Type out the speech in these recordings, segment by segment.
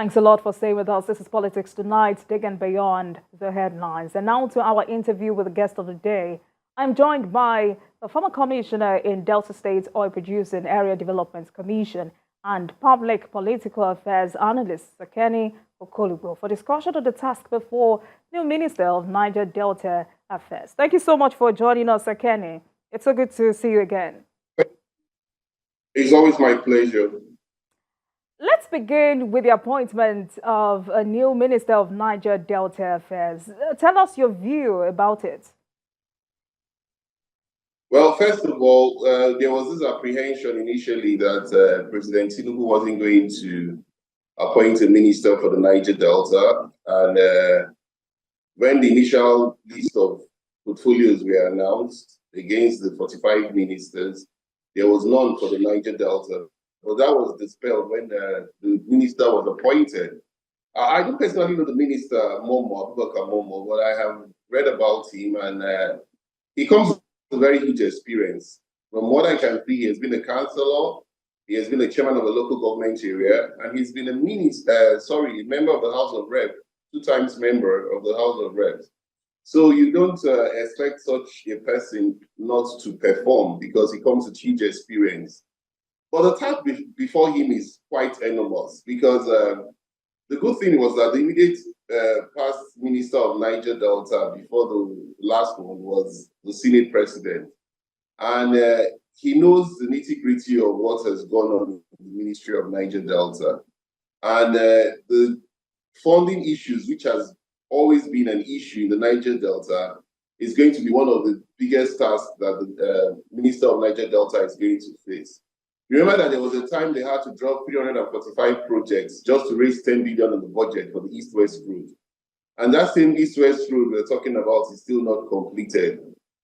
Thanks a lot for staying with us. This is Politics Tonight, digging beyond the headlines. And now to our interview with the guest of the day. I'm joined by the former commissioner in Delta State's Oil Producing Area Development Commission and public political affairs analyst, Kenny Okolugbo, for discussion of the task before new Minister of Niger Delta Affairs. Thank you so much for joining us, Kenny. It's so good to see you again. It's always my pleasure. Let's begin with the appointment of a new Minister of Niger Delta Affairs. Tell us your view about it. Well, first of all, there was this apprehension initially that President Tinubu wasn't going to appoint a minister for the Niger Delta. And when the initial list of portfolios were announced against the 45 ministers, there was none for the Niger Delta. Well, that was dispelled when the minister was appointed. I don't personally know the minister, Momo, but I have read about him, and he comes with a very huge experience. From what I can see, he has been a councillor, he has been a chairman of a local government area, and he's been a member of the House of Reps, 2 times member of the House of Reps. So you don't expect such a person not to perform because he comes with huge experience. But the task before him is quite enormous because the good thing was that the immediate past minister of Niger Delta before the last one was the Senate president. And he knows the nitty-gritty of what has gone on in the Ministry of Niger Delta. And the funding issues, which has always been an issue in the Niger Delta, is going to be one of the biggest tasks that the Minister of Niger Delta is going to face. Remember that there was a time they had to drop 345 projects just to raise 10 billion in the budget for the East-West route. And that same East-West route we're talking about is still not completed,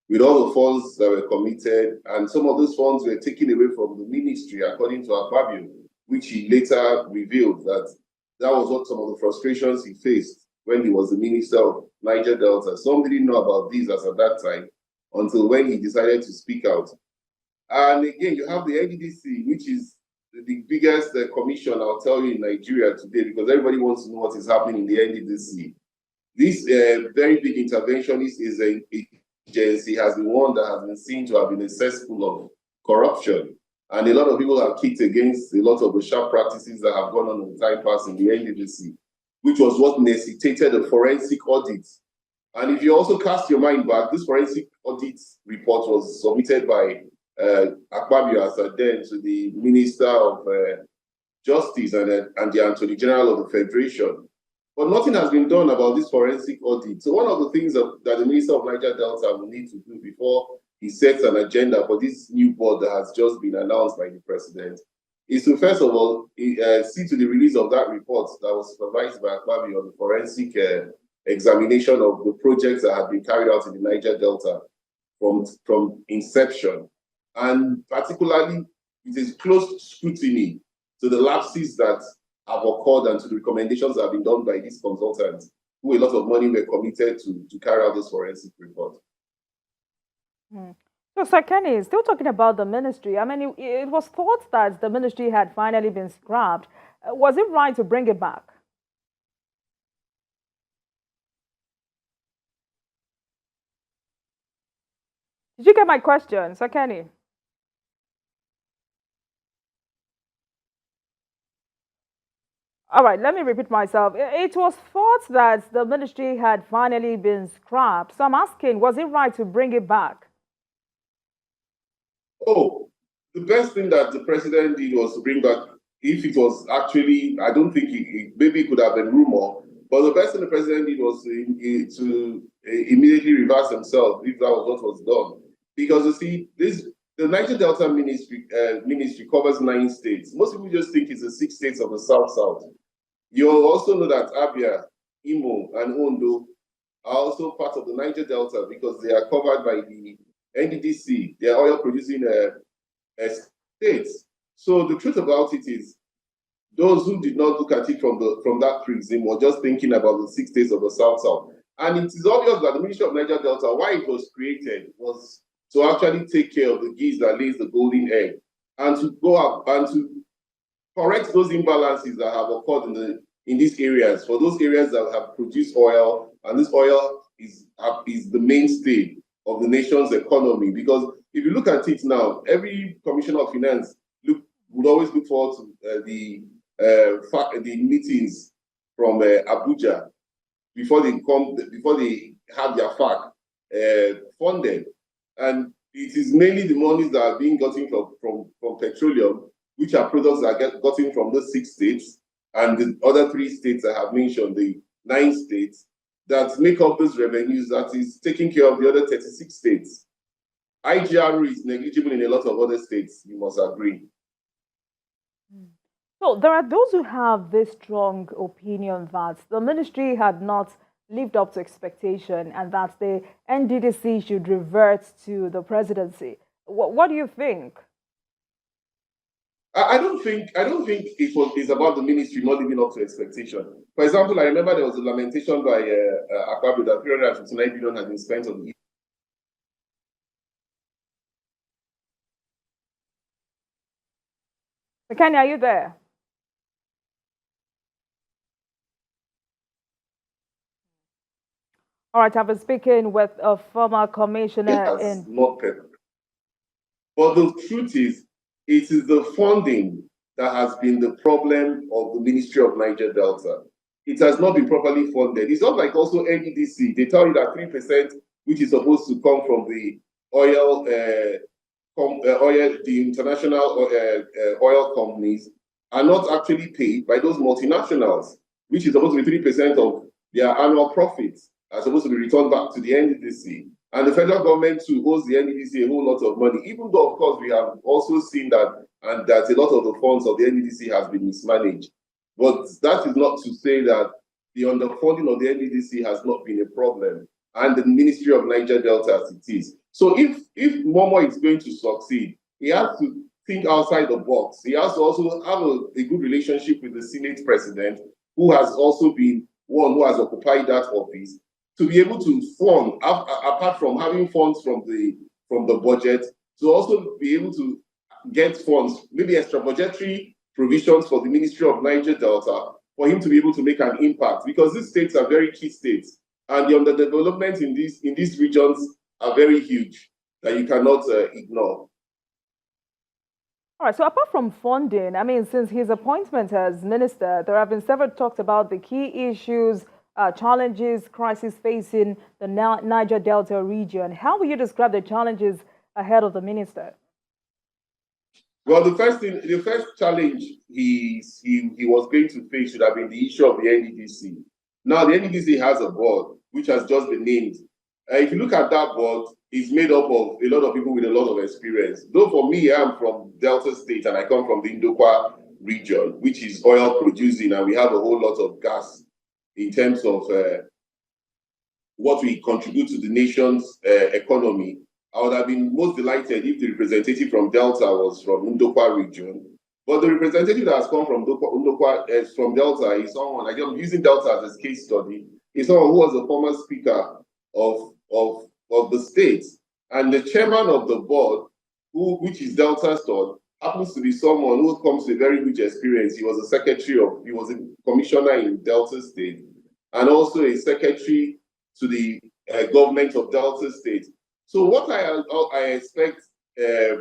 with all the funds that were committed. And some of those funds were taken away from the ministry, according to Akpabio, which he later revealed that was what some of the frustrations he faced when he was the minister of Niger Delta. Some didn't know about this as at that time until when he decided to speak out. And again, you have the NDDC, which is the biggest commission, I'll tell you, in Nigeria today, because everybody wants to know what is happening in the NDDC. This very big interventionist agency has been one that has been seen to have been a cesspool of corruption. And a lot of people have kicked against a lot of the sharp practices that have gone on in the time past in the NDDC, which was what necessitated a forensic audit. And if you also cast your mind back, this forensic audit report was submitted by Akpabio as then to the Minister of Justice and the Attorney General of the Federation. But nothing has been done about this forensic audit. So one of the things that the Minister of Niger Delta will need to do before he sets an agenda for this new board that has just been announced by the President is to, first of all, see to the release of that report that was supervised by Akpabio on the forensic examination of the projects that have been carried out in the Niger Delta from inception. And particularly, it is close scrutiny to the lapses that have occurred and to the recommendations that have been done by these consultants, who a lot of money were committed to carry out this forensic report. So, Sir Kenny, still talking about the ministry, I mean, it was thought that the ministry had finally been scrapped. Was it right to bring it back? Did you get my question, Sir Kenny? All right, let me repeat myself. It was thought that the ministry had finally been scrapped. So I'm asking, was it right to bring it back? Oh, the best thing that the president did was to bring back, if it was actually, I don't think maybe it could have been rumor, but the best thing the president did was to immediately reverse himself if that was what was done. Because you see, the Niger Delta ministry covers 9 states. Most people just think it's the 6 states of the South. You'll also know that Abia, Imo, and Ondo are also part of the Niger Delta because they are covered by the NDDC, they are oil producing states. So the truth about it is, those who did not look at it from that prism were just thinking about the 6 states of the South. And it is obvious that the Ministry of Niger Delta, why it was created, was to actually take care of the geese that lays the golden egg, and to go up and to correct those imbalances that have occurred in these areas, for those areas that have produced oil, and this oil is the mainstay of the nation's economy. Because if you look at it now, every commissioner of finance would always look forward to the meetings from Abuja before they have their FAC funded, and it is mainly the monies that are being gotten from petroleum, which are products that are gotten from those 6 states and the other 3 states I have mentioned, the 9 states that make up those revenues, that is taking care of the other 36 states. IGR is negligible in a lot of other states, you must agree. So there are those who have this strong opinion that the ministry had not lived up to expectation and that the NDDC should revert to the presidency. What do you think? I don't think it's about the ministry not living up to expectation. For example, I remember there was a lamentation by Akpabio that 359 billion had been spent on. Kenny, are you there? All right, I've been speaking with a former commissioner in. Not perfect. But the truth is, it is the funding that has been the problem of the Ministry of Niger Delta. It has not been properly funded. It's not like also NEDC. They tell you that 3%, which is supposed to come from the oil, the international oil companies, are not actually paid by those multinationals, which is supposed to be 3% of their annual profits, are supposed to be returned back to the NDDC. And the federal government too owes the NDDC a whole lot of money, even though, of course, we have also seen that, and that a lot of the funds of the NDDC has been mismanaged. But that is not to say that the underfunding of the NDDC has not been a problem, and the Ministry of Niger Delta as it is. So if Momo is going to succeed, he has to think outside the box. He has to also have a good relationship with the Senate president, who has also been one who has occupied that office, to be able to fund, apart from having funds from the budget, to also be able to get funds, maybe extra budgetary provisions for the Ministry of Niger Delta, for him to be able to make an impact, because these states are very key states, and the underdevelopment in these regions are very huge that you cannot ignore. All right, so apart from funding, I mean, since his appointment as minister, there have been several talks about the key issues, challenges, crises facing the Niger Delta region. How will you describe the challenges ahead of the minister? Well, the first challenge he was going to face should have been the issue of the NDDC. Now, the NDDC has a board which has just been named. If you look at that board, it's made up of a lot of people with a lot of experience. Though for me, I'm from Delta State and I come from the Indokwa region, which is oil producing, and we have a whole lot of gas in terms of what we contribute to the nation's economy. I would have been most delighted if the representative from Delta was from Indokwa region. But the representative that has come from from Delta is someone, I'm using Delta as a case study, is someone who was a former speaker of the state. And the chairman of the board, which is Delta Stud, happens to be someone who comes with very rich experience. He was a commissioner in Delta State, and also a secretary to the government of Delta State. So what I expect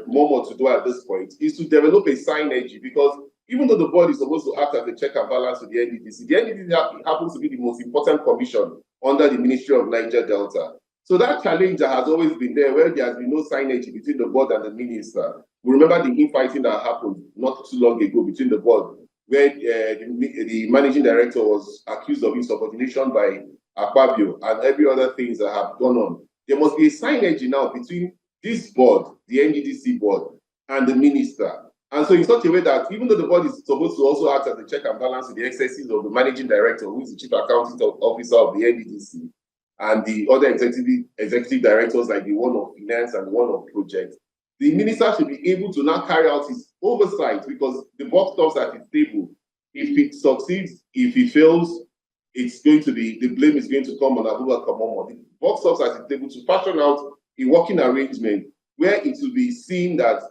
Momo to do at this point is to develop a synergy, because even though the board is supposed to act as a check and balance to the NDDC happens to be the most important commission under the Ministry of Niger Delta. So that challenge that has always been there, where there has been no synergy between the board and the minister. We remember the infighting that happened not too long ago between the board, where the managing director was accused of insubordination by Akpabio and every other things that have gone on. There must be a synergy now between this board, the NDDC board, and the minister. And so in such a way that even though the board is supposed to also act as a check and balance with the excesses of the managing director, who is the chief accounting officer of the NDDC, and the other executive directors like the one of finance and the one of projects, the minister should be able to now carry out his oversight, because the board stops at his table. If it succeeds, if it fails, the blame is going to come on Abubakar Momo. The board stops at his table to fashion out a working arrangement where it will be seen that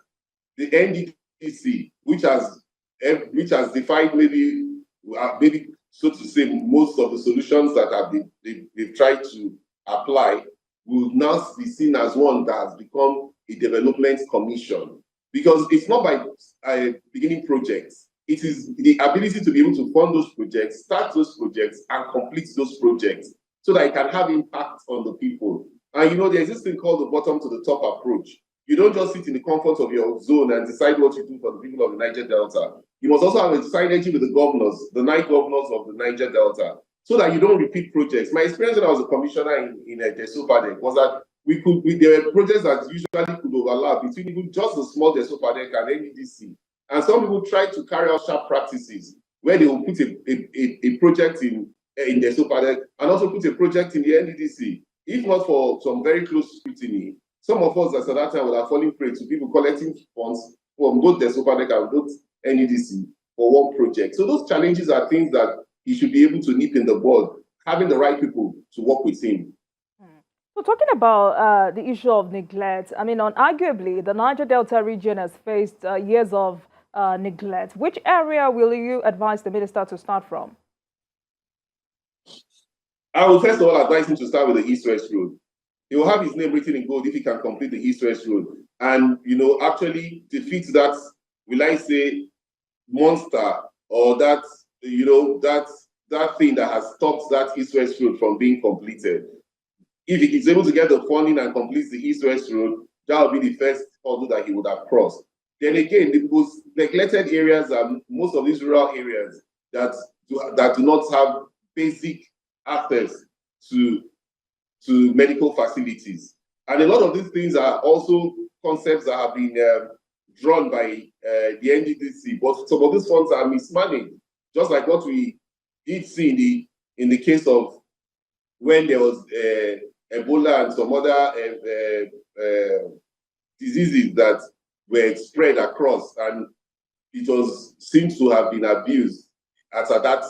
the NDDC, which has defied maybe so to say, most of the solutions that have been they've tried to apply will now be seen as one that has become a development commission. Because it's not by beginning projects. It is the ability to be able to fund those projects, start those projects, and complete those projects so that it can have impact on the people. And there's this thing called the bottom to the top approach. You don't just sit in the comfort of your zone and decide what you do for the people of the Niger Delta. You must also have a synergy with the governors, the 9 governors of the Niger Delta, so that you don't repeat projects. My experience when I was a commissioner in Desopadec was that there were projects that usually could overlap between even just the small Desopadec and NEDC. And some people try to carry out sharp practices where they will put a project in Desopadec and also put a project in the NEDC. If not for some very close scrutiny, some of us at that time would have fallen prey to people collecting funds from both Desopadec and both NEDC for one project. So those challenges are things that he should be able to nip in the bud, having the right people to work with him. So talking about the issue of neglect, I mean, arguably, the Niger Delta region has faced years of neglect. Which area will you advise the minister to start from? I will first of all advise him to start with the East-West Road. He will have his name written in gold if he can complete the East-West Road and, actually defeat that, will I say, monster or that, that thing that has stopped that East-West Road from being completed. If he is able to get the funding and complete the East-West Road, that will be the first hurdle that he would have crossed. Then again, the most neglected areas are most of these rural areas that do not have basic access to medical facilities. And a lot of these things are also concepts that have been drawn by the NDDC, but some of these funds are mismanaged, just like what we did see in the case of when there was Ebola and some other diseases that were spread across, and it seems to have been abused at that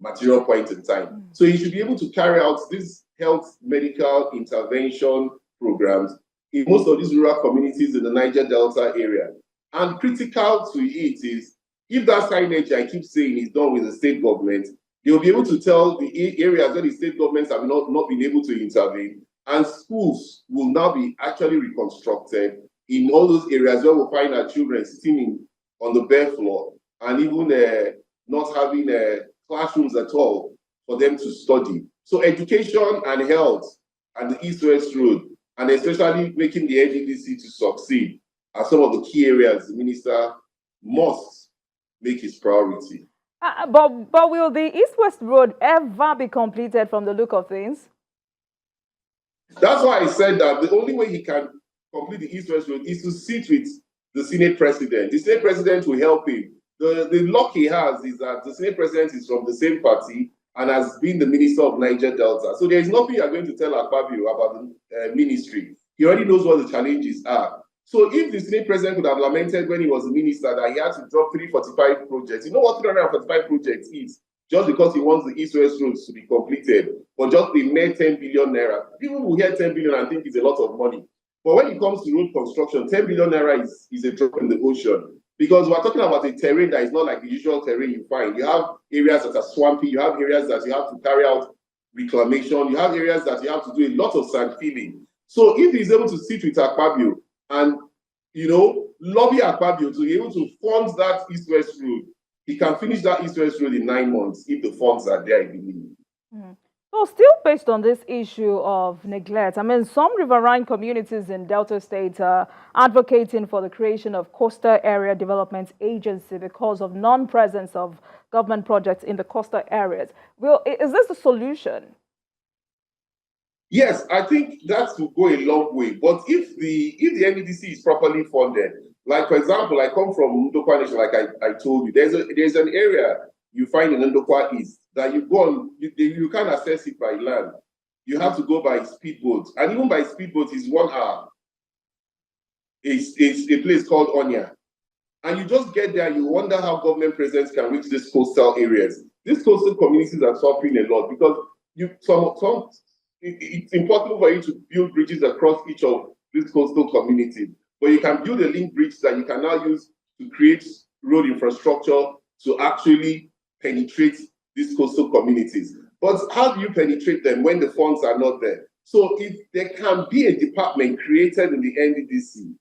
material point in time. So you should be able to carry out these health medical intervention programs in most of these rural communities in the Niger Delta area. And critical to it is, if that signage I keep saying is done with the state government, they will be able to tell the areas where the state governments have not been able to intervene, and schools will now be actually reconstructed in all those areas where we'll find our children sitting on the bare floor and even not having classrooms at all for them to study. So education and health and the East-West Road, and especially making the NDDC to succeed, are some of the key areas the minister must make his priority. But will the East-West Road ever be completed from the look of things? That's why I said that the only way he can complete the East-West Road is to sit with the Senate President. The Senate President will help him. The luck he has is that the Senate President is from the same party and has been the Minister of Niger Delta. So there is nothing you are going to tell Akpabio about the ministry. He already knows what the challenges are. So if the Senate President could have lamented when he was a minister that he had to drop 345 projects, you know what 345 projects is? Just because he wants the East-West roads to be completed, but just the mere 10 billion naira. People will hear 10 billion and think it's a lot of money. But when it comes to road construction, 10 billion naira is a drop in the ocean. Because we're talking about a terrain that is not like the usual terrain you find. You have areas that are swampy, you have areas that you have to carry out reclamation, you have areas that you have to do a lot of sand filling. So if he's able to sit with Akpabio and, lobby Akpabio to be able to fund that East-West road, he can finish that East-West road in 9 months if the funds are there, I believe. So still based on this issue of neglect, I mean, some riverine communities in Delta State are advocating for the creation of Coastal Area Development Agency because of non-presence of government projects in the coastal areas. Is this the solution? Yes, I think that will go a long way. But if the NEDC is properly funded, like for example, I come from Ndokwa Nation, like I told you, there's an area you find in Ndokwa East that you go on, you can't access it by land. You have to go by speedboat. And even by speedboat is 1 hour. It's a place called Onya. And you just get there, you wonder how government presence can reach these coastal areas. These coastal communities are suffering a lot because it's important for you to build bridges across each of these coastal communities. But you can build a link bridge that you can now use to create road infrastructure to actually penetrate these coastal communities. But how do you penetrate them when the funds are not there? So if there can be a department created in the NDDC,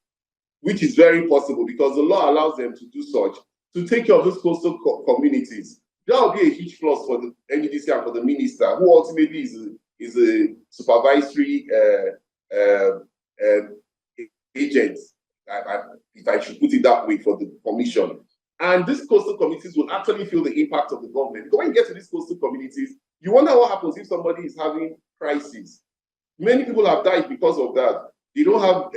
which is very possible because the law allows them to do such, to take care of those coastal communities, that will be a huge plus for the NDDC and for the minister, who ultimately is a supervisory agent, if I should put it that way, for the commission. And these coastal communities will actually feel the impact of the government. Because when you get to these coastal communities, you wonder what happens if somebody is having crisis. Many people have died because of that. They don't have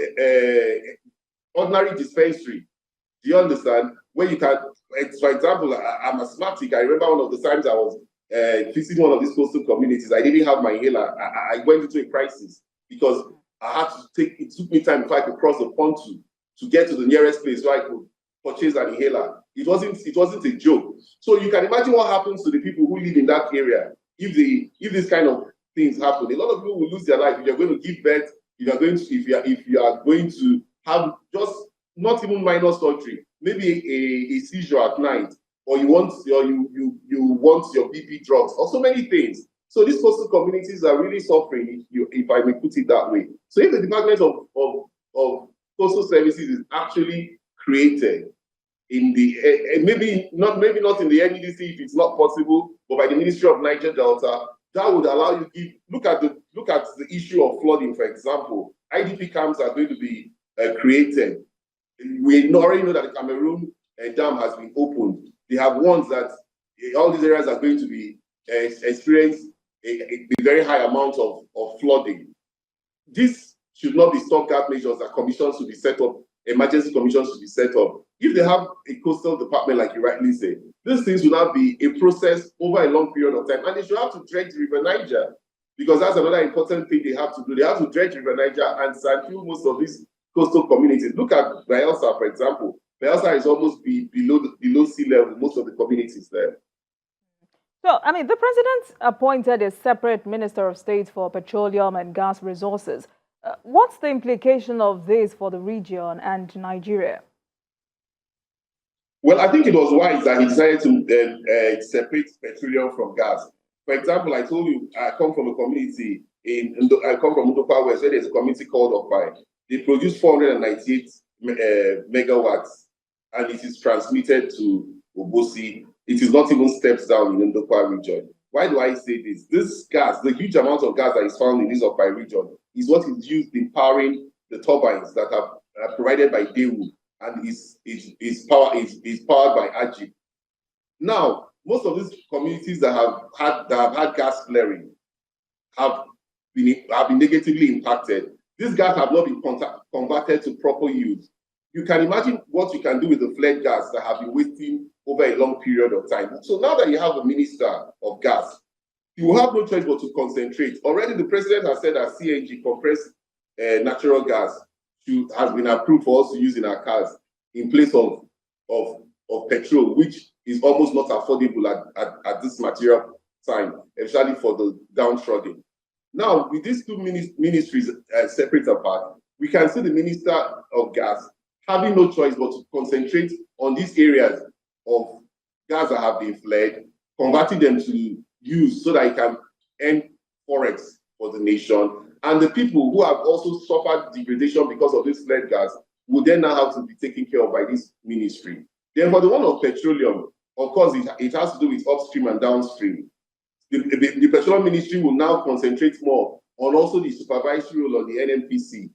ordinary dispensary. Do you understand? Where you can, for example, I'm asthmatic. I remember one of the times I was visiting one of these coastal communities. I didn't have my inhaler. I went into a crisis because I had to take, it took me time before I could cross the pontoon to get to the nearest place where I could purchase an inhaler. It wasn't a joke. So you can imagine what happens to the people who live in that area if this kind of things happen. A lot of people will lose their life if you're going to give birth, if you are going to have just not even minor surgery, maybe a seizure at night, or you want your BP drugs, or so many things. So these coastal communities are really suffering, if I may put it that way. So if the Department of Coastal Services is actually created in the maybe not in the NEDC if it's not possible, but by the Ministry of Niger Delta, that would allow you to look at the issue of flooding, for example. IDP camps are going to be created. We already know that the Cameroon dam has been opened. They have ones that all these areas are going to be experience a very high amount of flooding. This should not be stopgap measures that commissions should be set up, emergency commissions should be set up. If they have a coastal department, like you rightly say, these things will not be a process over a long period of time. And they should have to dredge the River Niger, because that's another important thing they have to do. They have to dredge River Niger and sandfill most of these coastal communities. Look at Bayelsa, for example. Bayelsa is almost below sea level, most of the communities there. So, I mean, the president appointed a separate Minister of State for Petroleum and Gas Resources. What's the implication of this for the region and Nigeria? Well, I think it was wise that he decided to separate petroleum from gas. For example, I told you I come from a community I come from Ndokwa West, where there's a community called Okpai. They produce 498 megawatts, and it is transmitted to Obosi. It is not even steps down in the Ndokwa region. Why do I say this? This gas, the huge amount of gas that is found in this Okpai region, is what is used in powering the turbines that are provided by Daewoo, and is powered by Ajib. Now, most of these communities that have had gas flaring have been negatively impacted. These gas have not been converted to proper use. You can imagine what you can do with the flare gas that have been waiting over a long period of time. So now that you have a minister of gas, you will have no choice but to concentrate. Already the president has said that CNG, compressed natural gas, has been approved for us to use in our cars in place of petrol, which is almost not affordable at this material time, especially for the downtrodden. Now, with these two ministries separate apart, we can see the Minister of Gas having no choice but to concentrate on these areas of gas that have been flared, converting them to use so that it can end forex for the nation. And the people who have also suffered degradation because of this flared gas will then now have to be taken care of by this ministry. Then for the one of petroleum, of course, it has to do with upstream and downstream. The petroleum ministry will now concentrate more on also the supervisory role of the NNPC.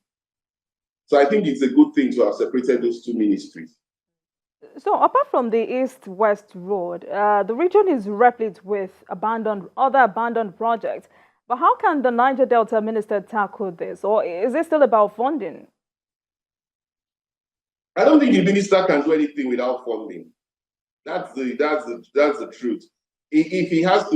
So I think it's a good thing to have separated those two ministries. So apart from the East-West Road, the region is replete with other abandoned projects. But how can the Niger Delta minister tackle this? Or is it still about funding? I don't think the minister can do anything without funding. That's the truth. If he has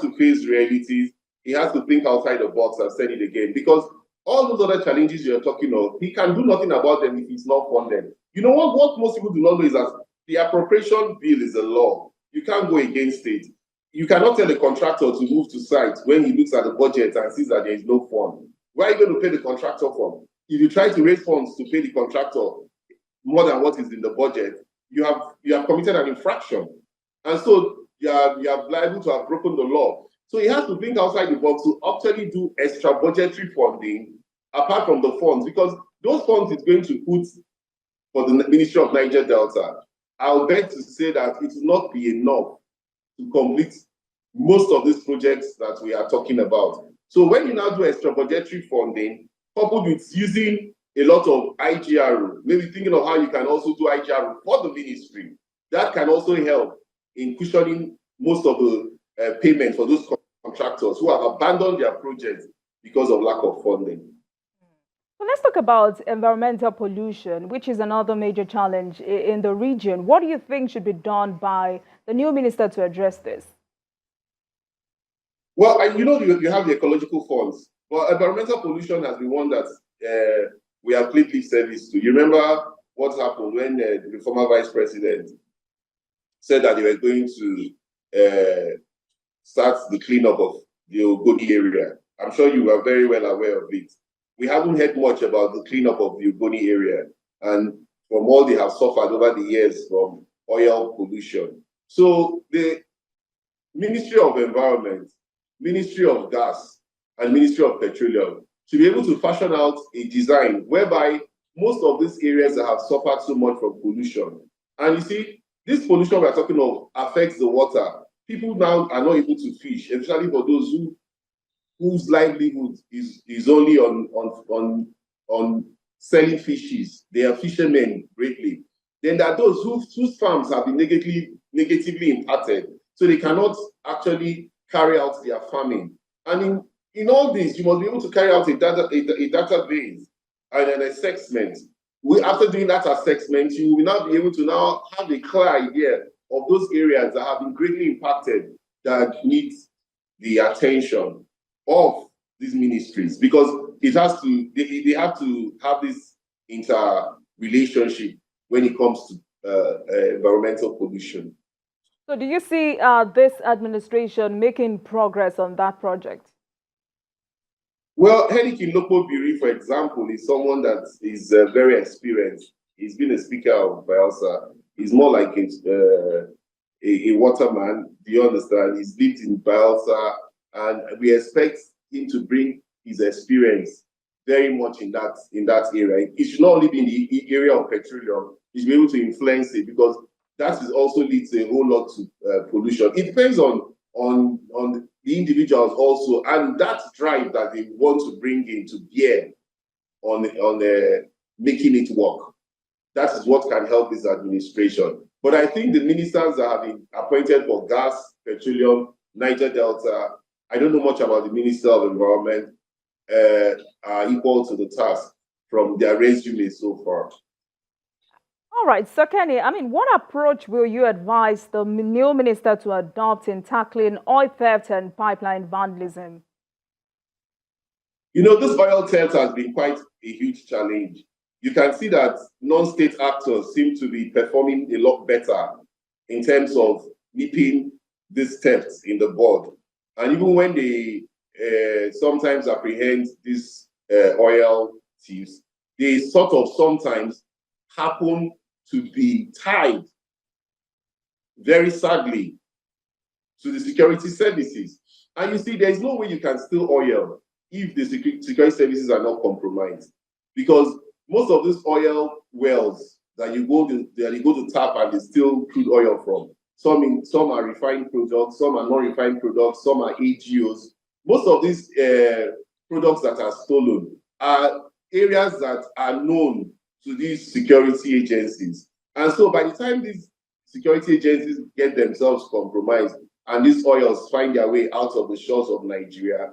to face realities, he has to think outside the box. I've said it again, because all those other challenges you're talking of, he can do nothing about them if he's not funded. You know what most people do not know is that the appropriation bill is a law. You can't go against it. You cannot tell a contractor to move to site when he looks at the budget and sees that there is no fund. Where are you going to pay the contractor from? If you try to raise funds to pay the contractor more than what is in the budget, you have committed an infraction. And so you are liable to have broken the law. So he has to think outside the box to actually do extra budgetary funding apart from the funds, because those funds is going to put for the Ministry of Niger Delta. I'll bet to say that it will not be enough to complete most of these projects that we are talking about. So when you now do extra budgetary funding, coupled with using a lot of IGRO, maybe thinking of how you can also do IGRO for the ministry, that can also help in cushioning most of the payment for those contractors who have abandoned their projects because of lack of funding. So let's talk about environmental pollution, which is another major challenge in the region. What do you think should be done by the new minister to address this? Well, you know, you have the ecological funds, but environmental pollution has been one that we have played lip service to. You remember what happened when the former vice president said that they were going to start the cleanup of the Ogoni area. I'm sure you are very well aware of it. We haven't heard much about the cleanup of the Ogoni area, and from all they have suffered over the years from oil pollution. So the Ministry of Environment, Ministry of Gas, and Ministry of Petroleum should be able to fashion out a design whereby most of these areas that have suffered so much from pollution. And you see, this pollution we're talking of affects the water. People now are not able to fish, especially for those whose livelihood is only on selling fishes. They are fishermen greatly. Then there are those whose farms have been negatively impacted, so they cannot actually carry out their farming. And in all this, you must be able to carry out a database and an assessment. After doing that assessment, you will now be able to now have a clear idea of those areas that have been greatly impacted that need the attention of these ministries, because it has to, they have to have this interrelationship when it comes to environmental pollution. So do you see this administration making progress on that project? Well, Okolugbo, for example, is someone that is very experienced. He's been a speaker of Bielsa. He's more like a waterman. Do you understand? He's lived in Bielsa, and we expect him to bring his experience very much in that area. It should not only be in the area of petroleum. He should be able to influence it, because that is also leads a whole lot to pollution. It depends on the individuals also, and that drive that they want to bring in to bear on making it work. That is what can help this administration. But I think the ministers that have been appointed for gas, petroleum, Niger Delta, I don't know much about the Minister of Environment, are equal to the task from their resume so far. All right, so Kenny, what approach will you advise the new minister to adopt in tackling oil theft and pipeline vandalism? You know, this oil theft has been quite a huge challenge. You can see that non-state actors seem to be performing a lot better in terms of nipping these thefts in the bud. And even when they sometimes apprehend these oil thieves, they sort of sometimes happen to be tied, very sadly, to the security services. And you see, there's no way you can steal oil if the security services are not compromised. Because most of these oil wells that you go to tap and they steal crude oil from, some are refined products, some are non-refined products, some are AGOs. Most of these products that are stolen are areas that are known to these security agencies. And so by the time these security agencies get themselves compromised and these oils find their way out of the shores of Nigeria,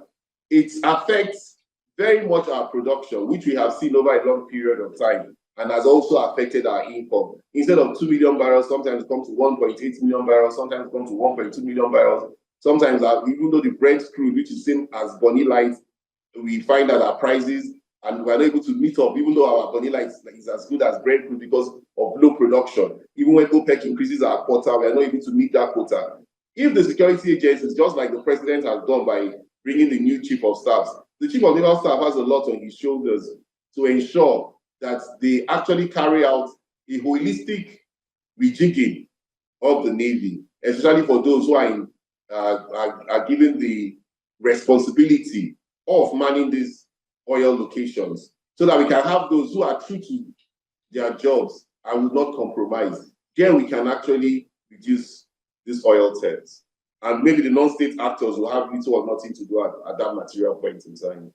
it affects very much our production, which we have seen over a long period of time, and has also affected our income. Instead of 2 million barrels, sometimes it comes to 1.8 million barrels, sometimes it comes to 1.2 million barrels. Sometimes, even though the Brent crude, which is same as Bonny Light, we find that our prices, and we're not able to meet up, even though our Bonny Light is as good as Brent crude because of low production. Even when OPEC increases our quota, we are not able to meet that quota. If the security agencies, just like the president has done by bringing the new chief of staff, the chief of naval staff has a lot on his shoulders to ensure that they actually carry out a holistic rejigging of the Navy. especially for those who are given the responsibility of manning these oil locations, so that we can have those who are true to their jobs and will not compromise. Then we can actually reduce these oil thefts. And maybe the non-state actors will have little or nothing to do at that material point in time.